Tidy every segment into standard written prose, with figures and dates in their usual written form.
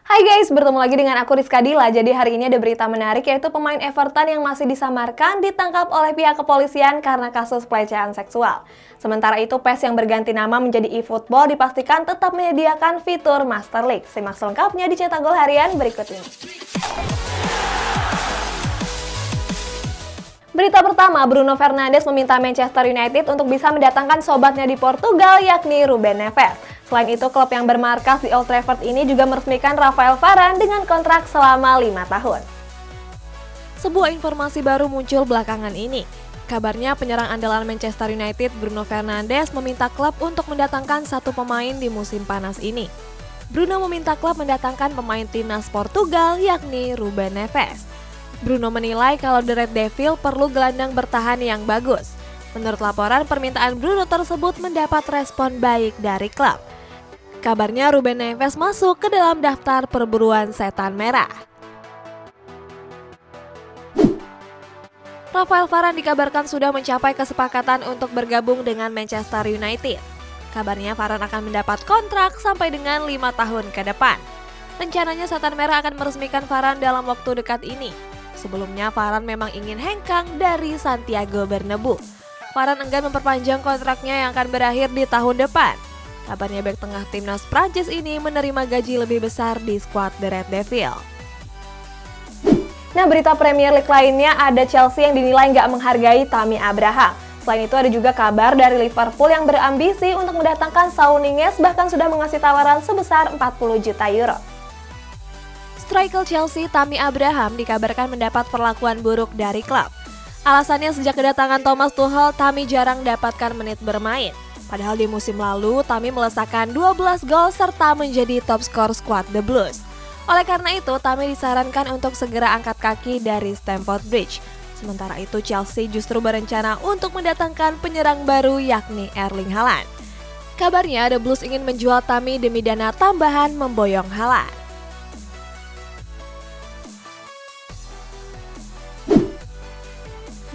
Hai guys, bertemu lagi dengan aku Rizka Dila. Jadi hari ini ada berita menarik yaitu pemain Everton yang masih disamarkan ditangkap oleh pihak kepolisian karena kasus pelecehan seksual. Sementara itu PES yang berganti nama menjadi eFootball dipastikan tetap menyediakan fitur Master League. Simak selengkapnya di Cetak Gol Harian berikut ini. Berita pertama, Bruno Fernandes meminta Manchester United untuk bisa mendatangkan sobatnya di Portugal yakni Ruben Neves. Selain itu, klub yang bermarkas di Old Trafford ini juga meresmikan Rafael Varane dengan kontrak selama 5 tahun. Sebuah informasi baru muncul belakangan ini. Kabarnya penyerang andalan Manchester United Bruno Fernandes meminta klub untuk mendatangkan satu pemain di musim panas ini. Bruno meminta klub mendatangkan pemain timnas Portugal yakni Ruben Neves. Bruno menilai kalau The Red Devil perlu gelandang bertahan yang bagus. Menurut laporan, permintaan Bruno tersebut mendapat respon baik dari klub. Kabarnya Ruben Neves masuk ke dalam daftar perburuan setan merah. Rafael Varane dikabarkan sudah mencapai kesepakatan untuk bergabung dengan Manchester United. Kabarnya Varane akan mendapat kontrak sampai dengan 5 tahun ke depan. Rencananya setan merah akan meresmikan Varane dalam waktu dekat ini. Sebelumnya Varane memang ingin hengkang dari Santiago Bernabeu. Varane enggan memperpanjang kontraknya yang akan berakhir di tahun depan. Kabarnya bek tengah timnas Prancis ini menerima gaji lebih besar di skuad The Red Devil. Nah, berita Premier League lainnya ada Chelsea yang dinilai nggak menghargai Tammy Abraham. Selain itu ada juga kabar dari Liverpool yang berambisi untuk mendatangkan Saul Niguez bahkan sudah mengasih tawaran sebesar 40 juta euro. Striker Chelsea Tammy Abraham dikabarkan mendapat perlakuan buruk dari klub. Alasannya sejak kedatangan Thomas Tuchel, Tammy jarang dapatkan menit bermain. Padahal di musim lalu, Tammy melesakkan 12 gol serta menjadi top skor skuad The Blues. Oleh karena itu, Tammy disarankan untuk segera angkat kaki dari Stamford Bridge. Sementara itu, Chelsea justru berencana untuk mendatangkan penyerang baru yakni Erling Haaland. Kabarnya, The Blues ingin menjual Tammy demi dana tambahan memboyong Haaland.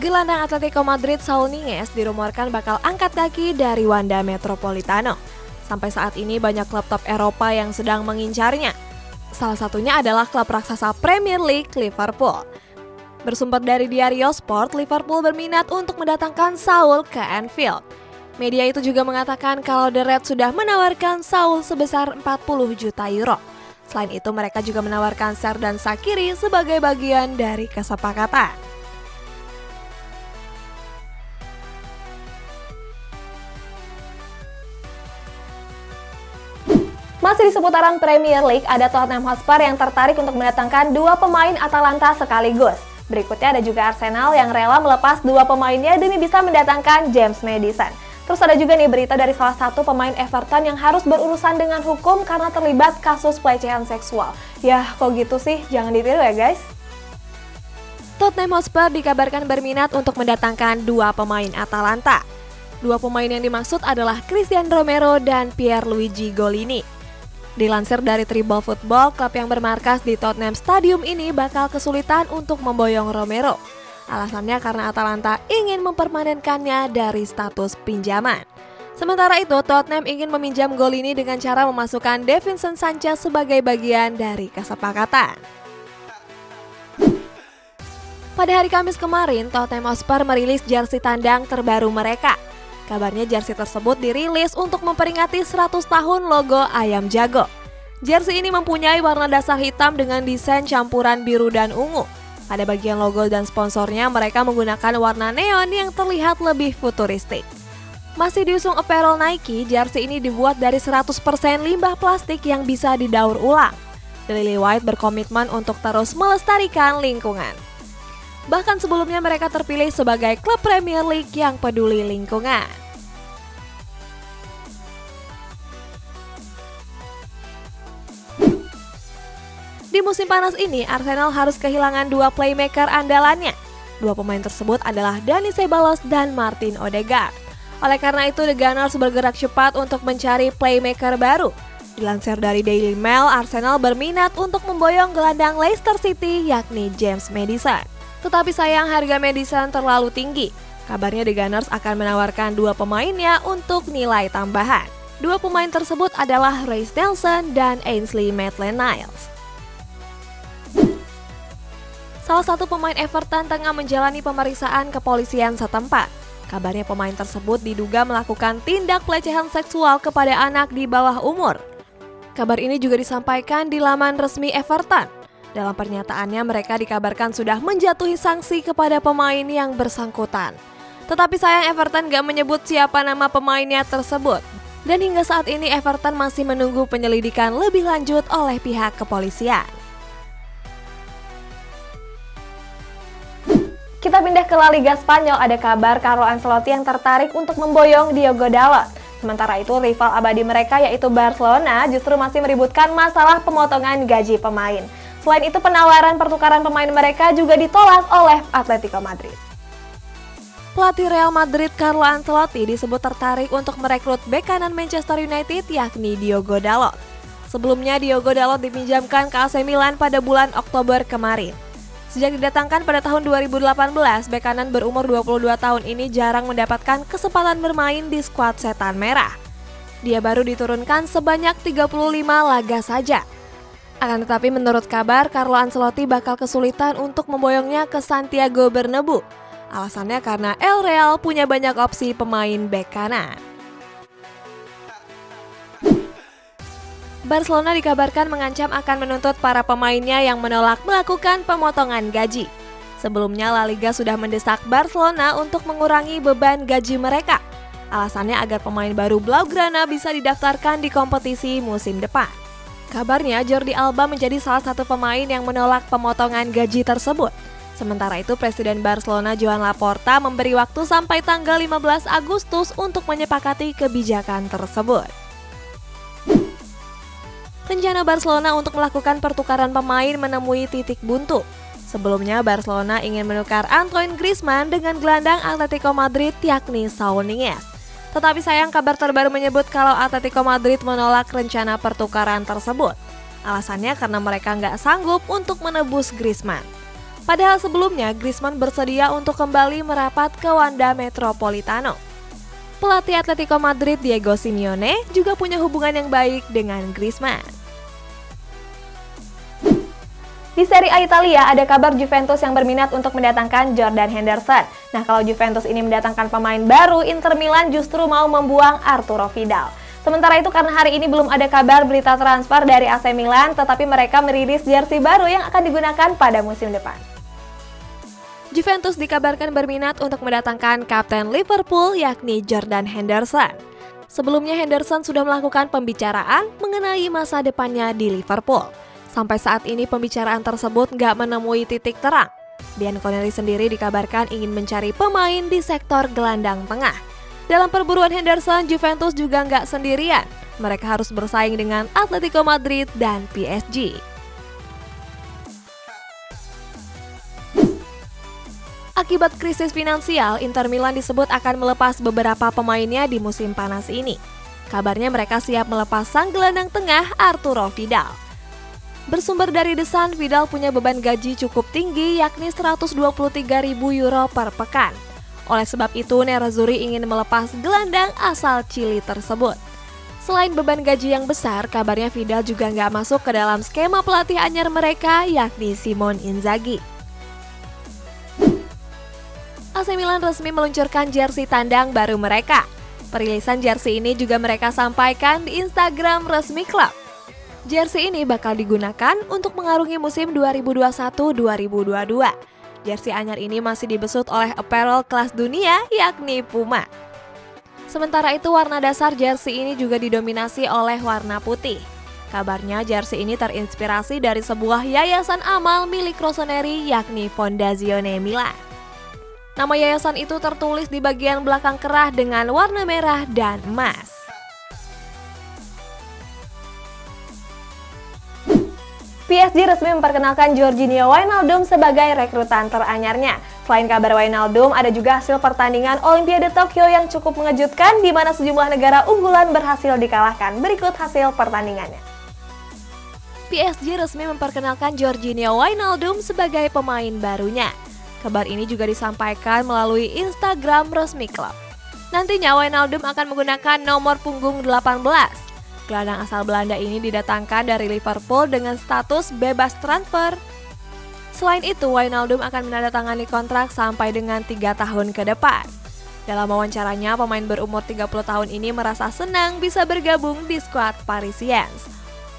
Gelandang Atletico Madrid Saul Niguez dirumorkan bakal angkat kaki dari Wanda Metropolitano. Sampai saat ini banyak klub top Eropa yang sedang mengincarnya. Salah satunya adalah klub raksasa Premier League Liverpool. Bersumber dari Diario Sport, Liverpool berminat untuk mendatangkan Saul ke Anfield. Media itu juga mengatakan kalau The Reds sudah menawarkan Saul sebesar 40 juta euro. Selain itu mereka juga menawarkan Xherdan Shaqiri sebagai bagian dari kesepakatan. Masih di seputaran Premier League, ada Tottenham Hotspur yang tertarik untuk mendatangkan 2 pemain Atalanta sekaligus. Berikutnya ada juga Arsenal yang rela melepas 2 pemainnya demi bisa mendatangkan James Maddison. Terus ada juga nih berita dari salah satu pemain Everton yang harus berurusan dengan hukum karena terlibat kasus pelecehan seksual. Yah, kok gitu sih? Jangan ditiru ya guys. Tottenham Hotspur dikabarkan berminat untuk mendatangkan 2 pemain Atalanta. 2 pemain yang dimaksud adalah Christian Romero dan Pierluigi Golini. Dilansir dari Tribal Football, klub yang bermarkas di Tottenham Stadium ini bakal kesulitan untuk memboyong Romero. Alasannya karena Atalanta ingin mempermanenkannya dari status pinjaman. Sementara itu, Tottenham ingin meminjam Golini dengan cara memasukkan Davinson Sanchez sebagai bagian dari kesepakatan. Pada hari Kamis kemarin, Tottenham Hotspur merilis jersey tandang terbaru mereka. Kabarnya jersey tersebut dirilis untuk memperingati 100 tahun logo Ayam Jago. Jersey ini mempunyai warna dasar hitam dengan desain campuran biru dan ungu. Pada bagian logo dan sponsornya mereka menggunakan warna neon yang terlihat lebih futuristik. Masih diusung apparel Nike, jersey ini dibuat dari 100% limbah plastik yang bisa didaur ulang. The Lily White berkomitmen untuk terus melestarikan lingkungan. Bahkan sebelumnya mereka terpilih sebagai klub Premier League yang peduli lingkungan. Di musim panas ini, Arsenal harus kehilangan 2 playmaker andalannya. 2 pemain tersebut adalah Dani Ceballos dan Martin Odegaard. Oleh karena itu, The Gunners bergerak cepat untuk mencari playmaker baru. Dilansir dari Daily Mail, Arsenal berminat untuk memboyong gelandang Leicester City yakni James Maddison. Tetapi sayang harga Maddison terlalu tinggi. Kabarnya The Gunners akan menawarkan 2 pemainnya untuk nilai tambahan. 2 pemain tersebut adalah Reiss Nelson dan Ainsley Maitland-Niles. Salah satu pemain Everton tengah menjalani pemeriksaan kepolisian setempat. Kabarnya pemain tersebut diduga melakukan tindak pelecehan seksual kepada anak di bawah umur. Kabar ini juga disampaikan di laman resmi Everton. Dalam pernyataannya mereka dikabarkan sudah menjatuhi sanksi kepada pemain yang bersangkutan. Tetapi sayang Everton gak menyebut siapa nama pemainnya tersebut. Dan hingga saat ini Everton masih menunggu penyelidikan lebih lanjut oleh pihak kepolisian. Kita pindah ke La Liga Spanyol, ada kabar Carlo Ancelotti yang tertarik untuk memboyong Diogo Dalot. Sementara itu, rival abadi mereka yaitu Barcelona justru masih meributkan masalah pemotongan gaji pemain. Selain itu, penawaran pertukaran pemain mereka juga ditolak oleh Atletico Madrid. Pelatih Real Madrid Carlo Ancelotti disebut tertarik untuk merekrut bek kanan Manchester United yakni Diogo Dalot. Sebelumnya, Diogo Dalot dipinjamkan ke AC Milan pada bulan Oktober kemarin. Sejak didatangkan pada tahun 2018, bek kanan berumur 22 tahun ini jarang mendapatkan kesempatan bermain di skuad Setan Merah. Dia baru diturunkan sebanyak 35 laga saja. Akan tetapi menurut kabar, Carlo Ancelotti bakal kesulitan untuk memboyongnya ke Santiago Bernabeu. Alasannya karena El Real punya banyak opsi pemain bek kanan. Barcelona dikabarkan mengancam akan menuntut para pemainnya yang menolak melakukan pemotongan gaji. Sebelumnya La Liga sudah mendesak Barcelona untuk mengurangi beban gaji mereka. Alasannya agar pemain baru Blaugrana bisa didaftarkan di kompetisi musim depan. Kabarnya Jordi Alba menjadi salah satu pemain yang menolak pemotongan gaji tersebut. Sementara itu Presiden Barcelona Joan Laporta memberi waktu sampai tanggal 15 Agustus untuk menyepakati kebijakan tersebut. Rencana Barcelona untuk melakukan pertukaran pemain menemui titik buntu. Sebelumnya Barcelona ingin menukar Antoine Griezmann dengan gelandang Atletico Madrid yakni Saúl Ñíguez. Tetapi sayang kabar terbaru menyebut kalau Atletico Madrid menolak rencana pertukaran tersebut. Alasannya karena mereka nggak sanggup untuk menebus Griezmann. Padahal sebelumnya Griezmann bersedia untuk kembali merapat ke Wanda Metropolitano. Pelatih Atletico Madrid Diego Simeone juga punya hubungan yang baik dengan Griezmann. Di Serie A Italia ada kabar Juventus yang berminat untuk mendatangkan Jordan Henderson. Nah, kalau Juventus ini mendatangkan pemain baru, Inter Milan justru mau membuang Arturo Vidal. Sementara itu karena hari ini belum ada kabar berita transfer dari AC Milan, tetapi mereka merilis jersey baru yang akan digunakan pada musim depan. Juventus dikabarkan berminat untuk mendatangkan kapten Liverpool yakni Jordan Henderson. Sebelumnya Henderson sudah melakukan pembicaraan mengenai masa depannya di Liverpool. Sampai saat ini pembicaraan tersebut nggak menemui titik terang. Dean Connolly sendiri dikabarkan ingin mencari pemain di sektor gelandang tengah. Dalam perburuan Henderson, Juventus juga nggak sendirian. Mereka harus bersaing dengan Atletico Madrid dan PSG. Akibat krisis finansial, Inter Milan disebut akan melepas beberapa pemainnya di musim panas ini. Kabarnya mereka siap melepas sang gelandang tengah Arturo Vidal. Bersumber dari The Sun, Vidal punya beban gaji cukup tinggi yakni 123.000 euro per pekan. Oleh sebab itu, Nerazzurri ingin melepas gelandang asal Chili tersebut. Selain beban gaji yang besar, kabarnya Vidal juga nggak masuk ke dalam skema pelatih anyar mereka yakni Simone Inzaghi. AC Milan resmi meluncurkan jersey tandang baru mereka. Perilisan jersey ini juga mereka sampaikan di Instagram resmi klub. Jersey ini bakal digunakan untuk mengarungi musim 2021-2022. Jersey anyar ini masih dibesut oleh apparel kelas dunia yakni Puma. Sementara itu warna dasar jersey ini juga didominasi oleh warna putih. Kabarnya jersey ini terinspirasi dari sebuah yayasan amal milik Rossoneri yakni Fondazione Milan. Nama yayasan itu tertulis di bagian belakang kerah dengan warna merah dan emas. PSG resmi memperkenalkan Georginio Wijnaldum sebagai rekrutan teranyarnya. Selain kabar Wijnaldum, ada juga hasil pertandingan Olimpiade Tokyo yang cukup mengejutkan di mana sejumlah negara unggulan berhasil dikalahkan. Berikut hasil pertandingannya. PSG resmi memperkenalkan Georginio Wijnaldum sebagai pemain barunya. Kabar ini juga disampaikan melalui Instagram resmi klub. Nantinya Wijnaldum akan menggunakan nomor punggung 18. Gelandang asal Belanda ini didatangkan dari Liverpool dengan status bebas transfer. Selain itu, Wijnaldum akan menandatangani kontrak sampai dengan 3 tahun ke depan. Dalam wawancaranya, pemain berumur 30 tahun ini merasa senang bisa bergabung di skuad Parisiens.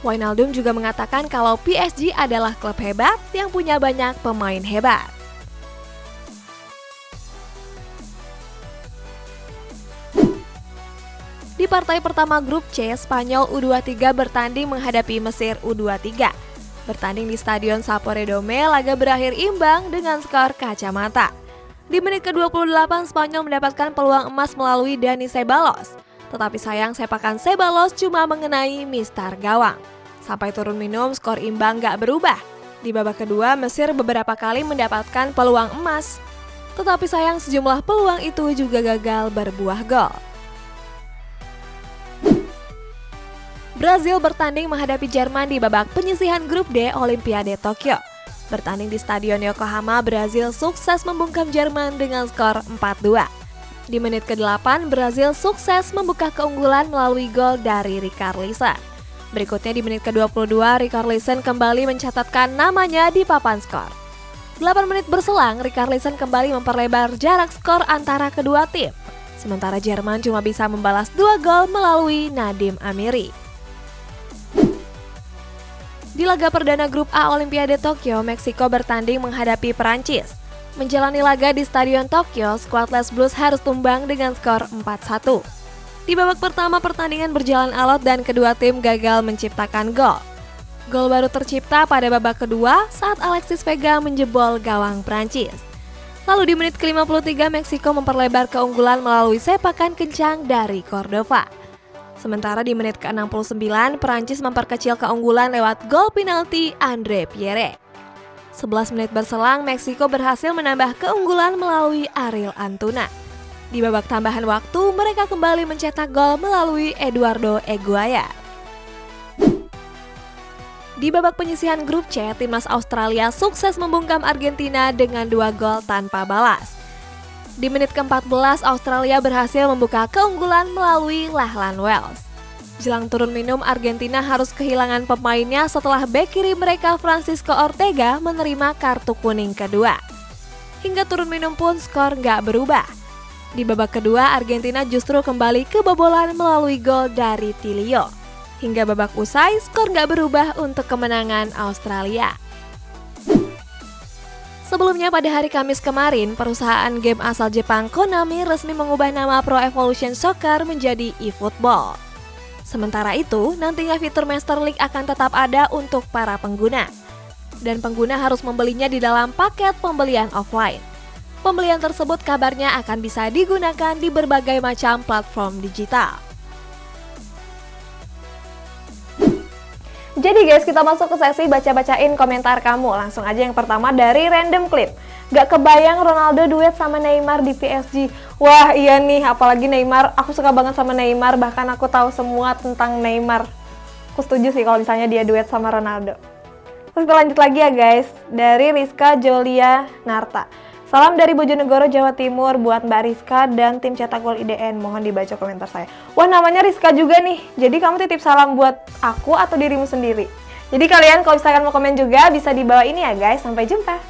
Wijnaldum juga mengatakan kalau PSG adalah klub hebat yang punya banyak pemain hebat. Di partai pertama grup C, Spanyol U23 bertanding menghadapi Mesir U23. Bertanding di Stadion Saporedome, laga berakhir imbang dengan skor kacamata. Di menit ke-28, Spanyol mendapatkan peluang emas melalui Dani Ceballos. Tetapi sayang sepakan Ceballos cuma mengenai mistar gawang. Sampai turun minum, skor imbang gak berubah. Di babak kedua, Mesir beberapa kali mendapatkan peluang emas. Tetapi sayang sejumlah peluang itu juga gagal berbuah gol. Brazil bertanding menghadapi Jerman di babak penyisihan grup D Olimpiade Tokyo. Bertanding di Stadion Yokohama, Brazil sukses membungkam Jerman dengan skor 4-2. Di menit ke-8, Brazil sukses membuka keunggulan melalui gol dari Richarlison. Berikutnya di menit ke-22, Richarlison kembali mencatatkan namanya di papan skor. 8 menit berselang, Richarlison kembali memperlebar jarak skor antara kedua tim. Sementara Jerman cuma bisa membalas 2 gol melalui Nadim Amiri. Di laga perdana grup A Olimpiade Tokyo, Meksiko bertanding menghadapi Perancis. Menjalani laga di Stadion Tokyo, skuad Les Bleus harus tumbang dengan skor 4-1. Di babak pertama pertandingan berjalan alot dan kedua tim gagal menciptakan gol. Gol baru tercipta pada babak kedua saat Alexis Vega menjebol gawang Perancis. Lalu di menit ke-53 Meksiko memperlebar keunggulan melalui sepakan kencang dari Cordova. Sementara di menit ke-69, Perancis memperkecil keunggulan lewat gol penalti Andre Pierre. 11 menit berselang, Meksiko berhasil menambah keunggulan melalui Ariel Antuna. Di babak tambahan waktu, mereka kembali mencetak gol melalui Eduardo Eguaya. Di babak penyisihan grup C, timnas Australia sukses membungkam Argentina dengan 2 gol tanpa balas. Di menit ke-14, Australia berhasil membuka keunggulan melalui Lachlan Wells. Jelang turun minum, Argentina harus kehilangan pemainnya setelah bek kiri mereka Francisco Ortega menerima kartu kuning kedua. Hingga turun minum pun skor nggak berubah. Di babak kedua, Argentina justru kembali kebobolan melalui gol dari Tilio. Hingga babak usai, skor nggak berubah untuk kemenangan Australia. Sebelumnya pada hari Kamis kemarin, perusahaan game asal Jepang Konami resmi mengubah nama Pro Evolution Soccer menjadi eFootball. Sementara itu, nantinya fitur Master League akan tetap ada untuk para pengguna. Dan pengguna harus membelinya di dalam paket pembelian offline. Pembelian tersebut kabarnya akan bisa digunakan di berbagai macam platform digital. Jadi guys, kita masuk ke sesi baca-bacain komentar kamu. Langsung aja yang pertama dari Random Clip. Gak kebayang Ronaldo duet sama Neymar di PSG. Wah iya nih, apalagi Neymar. Aku suka banget sama Neymar, bahkan aku tahu semua tentang Neymar. Aku setuju sih kalau misalnya dia duet sama Ronaldo. Terus kita lanjut lagi ya guys, dari Rizka Jolia Narta. Salam dari Bojonegoro, Jawa Timur buat Mbak Rizka dan tim Cetak Gol IDN. Mohon dibaca komentar saya. Wah, namanya Rizka juga nih. Jadi kamu titip salam buat aku atau dirimu sendiri? Jadi kalian kalau misalkan mau komen juga bisa di bawah ini ya guys. Sampai jumpa.